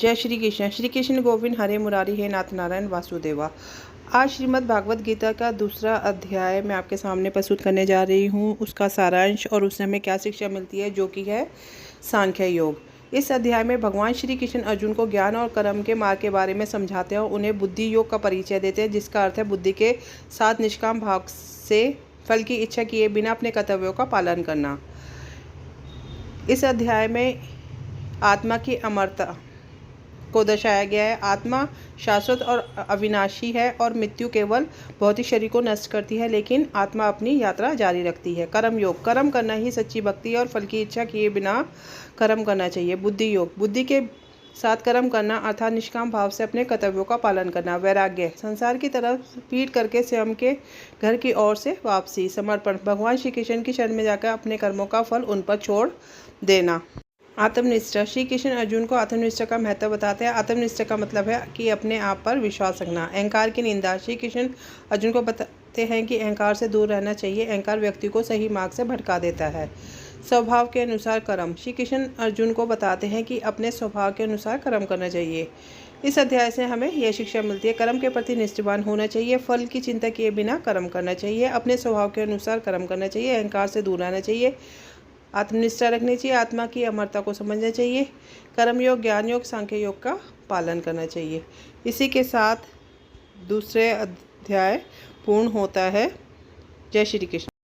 जय श्री कृष्ण गोविंद हरे मुरारी हे नाथ नारायण वासुदेवा। आज श्रीमद् भागवत गीता का दूसरा अध्याय मैं आपके सामने प्रस्तुत करने जा रही हूँ। उसका सारांश और उससे हमें क्या शिक्षा मिलती है, जो कि है सांख्य योग। इस अध्याय में भगवान श्री कृष्ण अर्जुन को ज्ञान और कर्म के मार्ग के बारे में समझाते हैं और उन्हें बुद्धि योग का परिचय देते हैं, जिसका अर्थ है बुद्धि के साथ निष्काम भाव से फल की इच्छा किए बिना अपने कर्तव्यों का पालन करना। इस अध्याय में आत्मा की अमरता को दर्शाया गया है। आत्मा शाश्वत और अविनाशी है और मृत्यु केवल भौतिक शरीर को नष्ट करती है, लेकिन आत्मा अपनी यात्रा जारी रखती है। कर्म योग, कर्म करना ही सच्ची भक्ति है और फल की इच्छा किए बिना कर्म करना चाहिए। बुद्धि योग, बुद्धि के साथ कर्म करना अर्थात निष्काम भाव से अपने कर्तव्यों का पालन करना। वैराग्य, संसार की तरफ पीठ करके स्वयं के घर की ओर से वापसी। समर्पण, भगवान श्री कृष्ण की शरण में जाकर अपने कर्मों का फल उन पर छोड़ देना। आत्मनिष्ठा, श्री कृष्ण अर्जुन को आत्मनिष्ठा का महत्व बताते हैं। आत्मनिष्ठा का मतलब है कि अपने आप पर विश्वास रखना। अहंकार की निंदा, श्री कृष्ण अर्जुन को बताते हैं कि अहंकार से दूर रहना चाहिए। अहंकार व्यक्ति को सही मार्ग से भटका देता है। स्वभाव के अनुसार कर्म, श्री कृष्ण अर्जुन को बताते हैं कि अपने स्वभाव के अनुसार कर्म करना चाहिए। इस अध्याय से हमें यह शिक्षा मिलती है, कर्म के प्रति निष्ठावान होना चाहिए, फल की चिंता किए बिना कर्म करना चाहिए, अपने स्वभाव के अनुसार कर्म करना चाहिए, अहंकार से दूर रहना चाहिए, आत्मनिष्ठा रखनी चाहिए, आत्मा की अमरता को समझना चाहिए, कर्म योग, ज्ञान योग, सांख्य योग का पालन करना चाहिए। इसी के साथ दूसरे अध्याय पूर्ण होता है। जय श्री कृष्ण।